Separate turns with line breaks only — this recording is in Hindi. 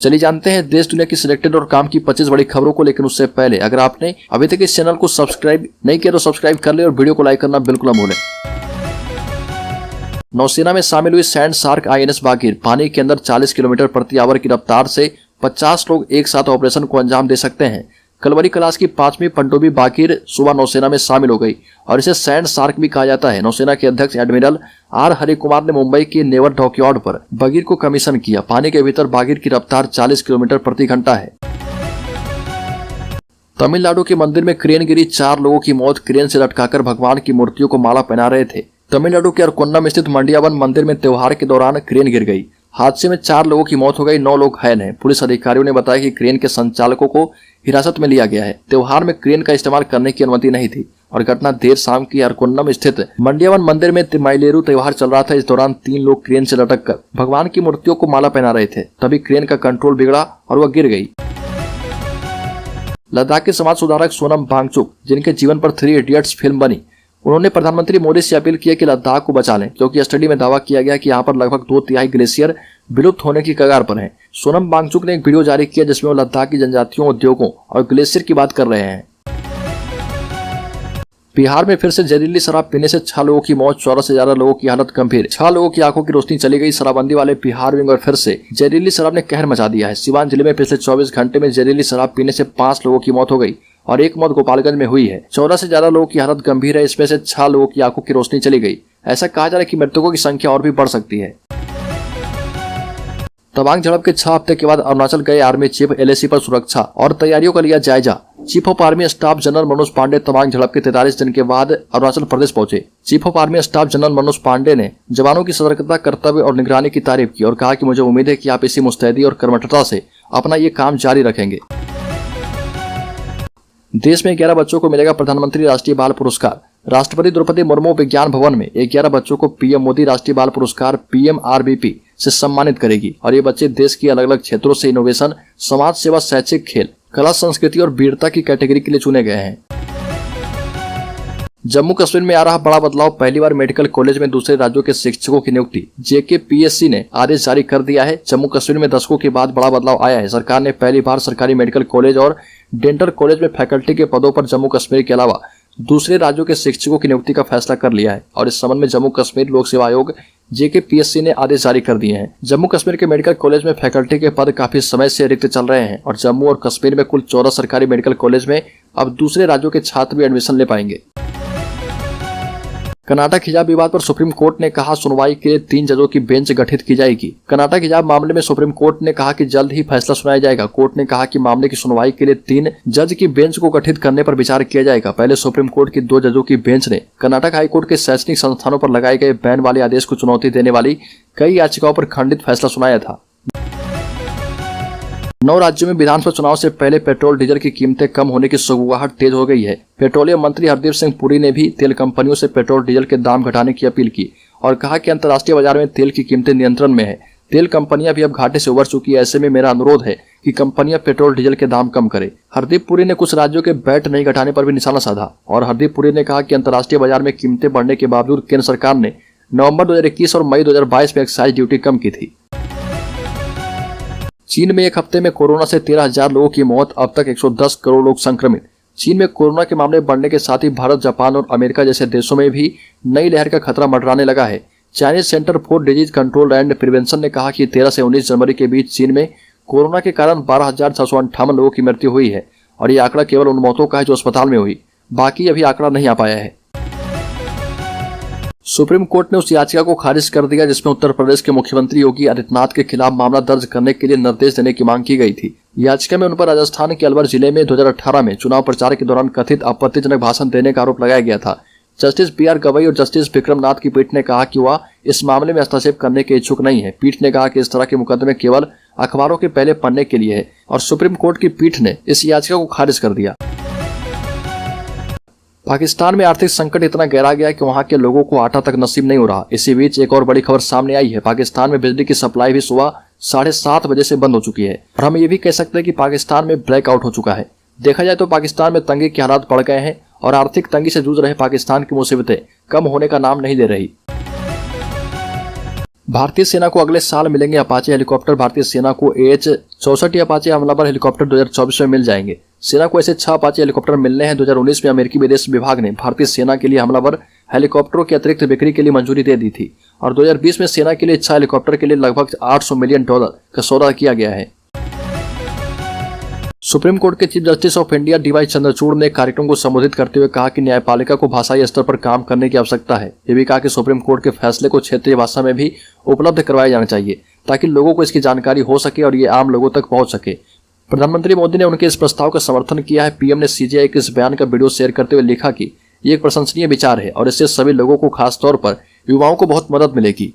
चलिए जानते हैं देश दुनिया की सिलेक्टेड और काम की 25 बड़ी खबरों को। लेकिन उससे पहले अगर आपने अभी तक इस चैनल को सब्सक्राइब नहीं किया तो सब्सक्राइब कर ले और वीडियो को लाइक करना बिल्कुल न भूलें। नौसेना में शामिल हुई सैंड शार्क INS बागीर पानी के अंदर 40 किलोमीटर प्रति आवर की रफ्तार से 50 लोग एक साथ ऑपरेशन को अंजाम दे सकते हैं। कलवरी क्लास की 5वीं पनडुब्बी बागीर सुबह नौसेना में शामिल हो गई और इसे सैंड शार्क भी कहा जाता है। नौसेना के अध्यक्ष एडमिरल R हरि कुमार ने मुंबई के नेवल डॉकयार्ड पर बागीर को कमीशन किया। पानी के भीतर बागीर की रफ्तार 40 किलोमीटर प्रति घंटा है। तमिलनाडु के मंदिर में क्रेन गिरी, 4 लोगों की मौत। क्रेन से लटकाकर भगवान की मूर्तियों को माला पहना रहे थे। तमिलनाडु के अरकोन्नम स्थित मंडियावन मंदिर में त्योहार के दौरान क्रेन गिर गई। हादसे में 4 लोगों की मौत हो गई, 9 लोग घायल हैं। पुलिस अधिकारियों ने बताया कि क्रेन के संचालकों को हिरासत में लिया गया है। त्योहार में क्रेन का इस्तेमाल करने की अनुमति नहीं थी और घटना देर शाम की अरकोन्नम स्थित मंडियावन मंदिर में तिमाइलेरू त्योहार चल रहा था। इस दौरान 3 लोग क्रेन से लटककर भगवान की मूर्तियों को माला पहना रहे थे। तभी क्रेन का कंट्रोल बिगड़ा और वह गिर गई। लद्दाख के समाज सुधारक सोनम वांगचुक, जिनके जीवन पर 3 इडियट्स फिल्म बनी, उन्होंने प्रधानमंत्री मोदी से अपील की है कि लद्दाख को बचा लें, क्योंकि स्टडी में दावा किया गया कि यहाँ पर लगभग 2/3 ग्लेशियर विलुप्त होने की कगार पर हैं। सोनम वांगचुक ने एक वीडियो जारी किया जिसमें वो लद्दाख की जनजातियों, उद्योगों और ग्लेशियर की बात कर रहे हैं। बिहार में फिर से जहरीली शराब पीने से 6 लोगों की मौत, 14 से ज्यादा लोगों की हालत गंभीर। 6 लोगों की आंखों की रोशनी चली गई। शराबबंदी वाले बिहार में फिर से जहरीली शराब ने कहर मचा दिया है। सिवान जिले में पिछले 24 घंटे में जहरीली शराब पीने से 5 लोगों की मौत हो गई और 1 मौत गोपालगंज में हुई है। 14 से ज्यादा लोगों की हालत गंभीर है। इसमें से 6 लोगों की आंखों की रोशनी चली गई। ऐसा कहा जा रहा है कि मृतकों की संख्या और भी बढ़ सकती है। तवांग झड़प के 6 हफ्ते के बाद अरुणाचल गए आर्मी चीफ। LAC पर सुरक्षा और तैयारियों का लिया जायजा। Chief of army staff general Manoj Pandey Tawang झड़प के 43 दिन के बाद अरुणाचल प्रदेश पहुंचे। Chief of army staff general Manoj Pandey ने जवानों की सतर्कता, कर्तव्य और निगरानी की तारीफ की और कहा कि मुझे उम्मीद है कि आप इसी मुस्तैदी और कर्मठता से अपना ये काम जारी रखेंगे। देश में 11 बच्चों को मिलेगा प्रधानमंत्री राष्ट्रीय बाल पुरस्कार। राष्ट्रपति द्रौपदी मुर्मू विज्ञान भवन में 11 बच्चों को PM मोदी राष्ट्रीय बाल पुरस्कार PMRBP से सम्मानित करेगी और ये बच्चे देश के अलग अलग क्षेत्रों से इनोवेशन, समाज सेवा, शैक्षिक, खेल, कला, संस्कृति और वीरता की कैटेगरी के लिए चुने गए हैं। जम्मू कश्मीर में आ रहा बड़ा बदलाव। पहली बार मेडिकल कॉलेज में दूसरे राज्यों के शिक्षकों की नियुक्ति। JKPSC ने आदेश जारी कर दिया है। जम्मू कश्मीर में दशकों के बाद बड़ा बदलाव आया है। सरकार ने पहली बार सरकारी मेडिकल कॉलेज और डेंटल कॉलेज में फैकल्टी के पदों पर जम्मू कश्मीर के अलावा दूसरे राज्यों के शिक्षकों की नियुक्ति का फैसला कर लिया है और इस संबंध में जम्मू कश्मीर लोक सेवा आयोग JKPSC ने आदेश जारी कर दिए हैं। जम्मू कश्मीर के मेडिकल कॉलेज में फैकल्टी के पद काफी समय से रिक्त चल रहे हैं और जम्मू और कश्मीर में कुल 14 सरकारी मेडिकल कॉलेज में अब दूसरे राज्यों के छात्र भी एडमिशन ले पाएंगे। कर्नाटक हिजाब विवाद पर सुप्रीम कोर्ट ने कहा सुनवाई के लिए 3 जजों की बेंच गठित की जाएगी। कर्नाटक हिजाब मामले में सुप्रीम कोर्ट ने कहा कि जल्द ही फैसला सुनाया जाएगा। कोर्ट ने कहा कि मामले की सुनवाई के लिए 3 जज की बेंच को गठित करने पर विचार किया जाएगा। पहले सुप्रीम कोर्ट की 2 जजों की बेंच ने कर्नाटक हाईकोर्ट के शैक्षणिक संस्थानों पर लगाए गए बैन वाले आदेश को चुनौती देने वाली कई याचिकाओं पर खंडित फैसला सुनाया था। 9 राज्यों में विधानसभा चुनाव से पहले पेट्रोल डीजल की कीमतें कम होने की सुगबुगाहट तेज हो गई है। पेट्रोलियम मंत्री हरदीप सिंह पुरी ने भी तेल कंपनियों से पेट्रोल डीजल के दाम घटाने की अपील की और कहा कि अंतर्राष्ट्रीय बाजार में तेल की कीमतें नियंत्रण में है। तेल कंपनियां भी अब घाटे से उबर चुकी है। ऐसे में मेरा अनुरोध है कि कंपनियां पेट्रोल डीजल के दाम कम करें। हरदीप पुरी ने कुछ राज्यों के वैट नहीं घटाने पर भी निशाना साधा और हरदीप पुरी ने कहा कि अंतर्राष्ट्रीय बाजार में कीमतें बढ़ने के बावजूद केंद्र सरकार ने नवंबर 2021 और मई 2022 में एक्साइज ड्यूटी कम की थी। चीन में एक हफ्ते में कोरोना से 13,000 लोगों की मौत। अब तक 110 करोड़ लोग संक्रमित। चीन में कोरोना के मामले बढ़ने के साथ ही भारत, जापान और अमेरिका जैसे देशों में भी नई लहर का खतरा मंडराने लगा है। Chinese centre for disease control and prevention ने कहा कि 13 से 19 जनवरी के बीच चीन में कोरोना के कारण 12,658 लोगों की मृत्यु हुई है और ये आंकड़ा केवल उन मौतों का है जो अस्पताल में हुई। बाकी अभी आंकड़ा नहीं आ पाया है। सुप्रीम कोर्ट ने उस याचिका को खारिज कर दिया जिसमें उत्तर प्रदेश के मुख्यमंत्री योगी आदित्यनाथ के खिलाफ मामला दर्ज करने के लिए निर्देश देने की मांग की गई थी। याचिका में उन पर राजस्थान के अलवर जिले में 2018 में चुनाव प्रचार के दौरान कथित आपत्तिजनक भाषण देने का आरोप लगाया गया था। जस्टिस BR गवई और जस्टिस विक्रम नाथ की पीठ ने कहा कि वह इस मामले में हस्तक्षेप करने के इच्छुक नहीं है। पीठ ने कहा कि इस तरह के मुकदमे केवल अखबारों के पहले पन्ने के लिए है और सुप्रीम कोर्ट की पीठ ने इस याचिका को खारिज कर दिया। पाकिस्तान में आर्थिक संकट इतना गहरा गया कि वहां के लोगों को आटा तक नसीब नहीं हो रहा। इसी बीच एक और बड़ी खबर सामने आई है। पाकिस्तान में बिजली की सप्लाई भी सुबह 7:30 बजे से बंद हो चुकी है और हम ये भी कह सकते हैं कि पाकिस्तान में ब्लैकआउट हो चुका है। देखा जाए तो पाकिस्तान में तंगी के हालात बढ़ गए हैं और आर्थिक तंगी से जूझ रहे पाकिस्तान की मुसीबतें कम होने का नाम नहीं ले रही। भारतीय सेना को अगले साल मिलेंगे अपाचे हेलीकॉप्टर। भारतीय सेना को AH-64 अपाचे हमलावर हेलीकॉप्टर 2024 में मिल जाएंगे। सेना को ऐसे 6 अपाचे हेलीकॉप्टर मिलने हैं। 2019 में अमेरिकी विदेश विभाग ने भारतीय सेना के लिए हमलावर हेलीकॉप्टरों की अतिरिक्त बिक्री के लिए मंजूरी दे दी थी और 2020 में सेना के लिए 6 हेलीकॉप्टर के लिए लगभग $800 मिलियन का सौदा किया गया है। सुप्रीम कोर्ट के chief justice of India DY Chandrachud ने कार्यक्रम को संबोधित करते हुए कहा कि न्यायपालिका को भाषाई स्तर पर काम करने की आवश्यकता है। ये भी कहा कि सुप्रीम कोर्ट के फैसले को क्षेत्रीय भाषा में भी उपलब्ध करवाया जाना चाहिए ताकि लोगों को इसकी जानकारी हो सके और ये आम लोगों तक पहुंच सके। प्रधानमंत्री मोदी ने उनके इस प्रस्ताव का समर्थन किया है। पीएम ने CJI के इस बयान का वीडियो शेयर करते हुए लिखा कि ये एक प्रशंसनीय विचार है और इससे सभी लोगों को, खासतौर पर युवाओं को बहुत मदद मिलेगी।